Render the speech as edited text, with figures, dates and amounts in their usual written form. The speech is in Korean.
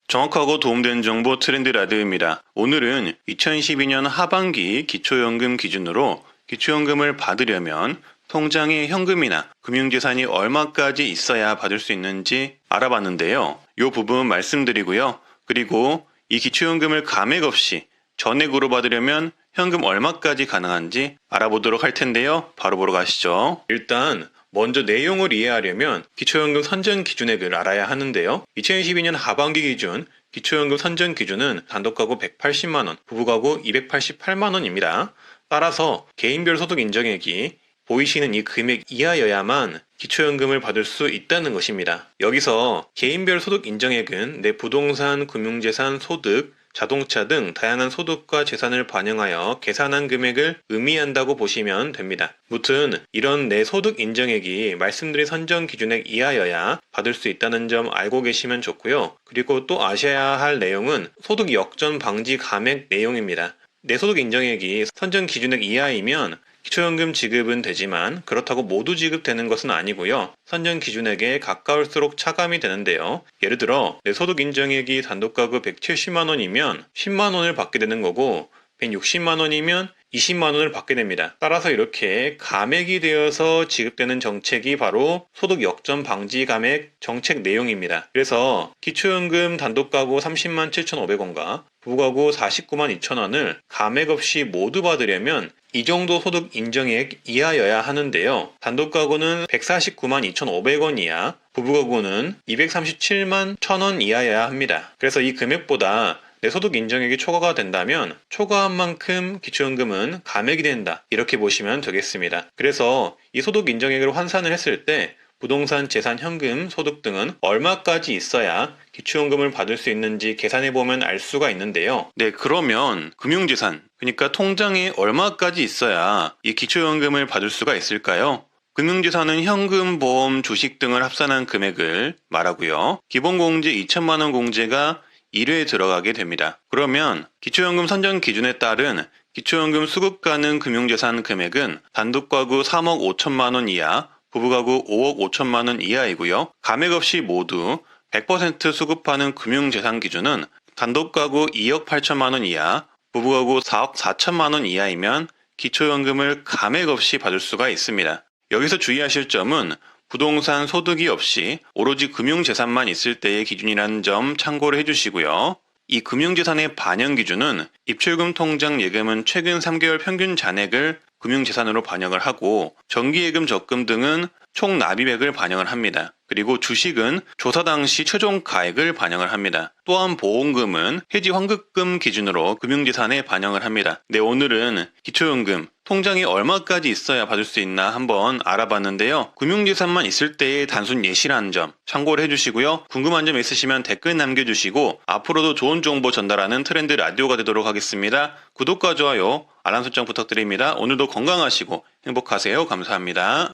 정확하고 도움되는 정보 트렌드 라디오입니다. 오늘은 2012년 하반기 기초연금 기준으로 기초연금을 받으려면 통장에 현금이나 금융재산이 얼마까지 있어야 받을 수 있는지 알아봤는데요. 이 부분 말씀드리고요. 그리고 이 기초연금을 감액 없이 전액으로 받으려면 현금 얼마까지 가능한지 알아보도록 할 텐데요. 바로 보러 가시죠. 일단 먼저 내용을 이해하려면 기초연금 선정 기준액을 알아야 하는데요. 2022년 하반기 기준 기초연금 선정 기준은 단독가구 180만원, 부부가구 288만원입니다. 따라서 개인별 소득 인정액이 보이시는 이 금액 이하여야만 기초연금을 받을 수 있다는 것입니다. 여기서 개인별 소득 인정액은 내 부동산, 금융재산, 소득, 자동차 등 다양한 소득과 재산을 반영하여 계산한 금액을 의미한다고 보시면 됩니다. 무튼 이런 내 소득 인정액이 말씀드린 선정 기준액 이하여야 받을 수 있다는 점 알고 계시면 좋고요. 그리고 또 아셔야 할 내용은 소득 역전 방지 감액 내용입니다. 내 소득 인정액이 선정 기준액 이하이면 기초연금 지급은 되지만 그렇다고 모두 지급되는 것은 아니고요. 선정 기준액에 가까울수록 차감이 되는데요. 예를 들어 내 소득 인정액이 단독가구 170만원이면 10만원을 받게 되는 거고 160만원이면 20만원을 받게 됩니다. 따라서 이렇게 감액이 되어서 지급되는 정책이 바로 소득 역전 방지 감액 정책 내용입니다. 그래서 기초연금 단독가구 30만 7,500원과 부부가구 49만 2천원을 감액 없이 모두 받으려면 이 정도 소득 인정액 이하여야 하는데요. 단독가구는 149만 2,500원 이하, 부부가구는 237만 1,000원 이하여야 합니다. 그래서 이 금액보다 내 소득 인정액이 초과가 된다면 초과한 만큼 기초연금은 감액이 된다. 이렇게 보시면 되겠습니다. 그래서 이 소득 인정액을 환산을 했을 때 부동산, 재산, 현금, 소득 등은 얼마까지 있어야 기초연금을 받을 수 있는지 계산해보면 알 수가 있는데요. 네, 그러면 금융재산, 그러니까 통장에 얼마까지 있어야 이 기초연금을 받을 수가 있을까요? 금융재산은 현금, 보험, 주식 등을 합산한 금액을 말하고요. 기본공제 2천만 원 공제가 1회에 들어가게 됩니다. 그러면 기초연금 선정 기준에 따른 기초연금 수급 가능 금융재산 금액은 단독가구 3억 5천만 원 이하, 부부가구 5억 5천만 원 이하이고요. 감액 없이 모두 100% 수급하는 금융재산 기준은 단독가구 2억 8천만 원 이하, 부부가구 4억 4천만 원 이하이면 기초연금을 감액 없이 받을 수가 있습니다. 여기서 주의하실 점은 부동산 소득이 없이 오로지 금융재산만 있을 때의 기준이라는 점 참고를 해주시고요. 이 금융재산의 반영 기준은 입출금 통장 예금은 최근 3개월 평균 잔액을 금융재산으로 반영을 하고 정기예금 적금 등은 총 납입액을 반영을 합니다. 그리고 주식은 조사 당시 최종 가액을 반영을 합니다. 또한 보험금은 해지 환급금 기준으로 금융재산에 반영을 합니다. 네, 오늘은 기초연금 통장에 얼마까지 있어야 받을 수 있나 한번 알아봤는데요. 금융재산만 있을 때의 단순 예시라는 점 참고를 해주시고요. 궁금한 점 있으시면 댓글 남겨주시고 앞으로도 좋은 정보 전달하는 트렌드 라디오가 되도록 하겠습니다. 구독과 좋아요, 알람 설정 부탁드립니다. 오늘도 건강하시고 행복하세요. 감사합니다.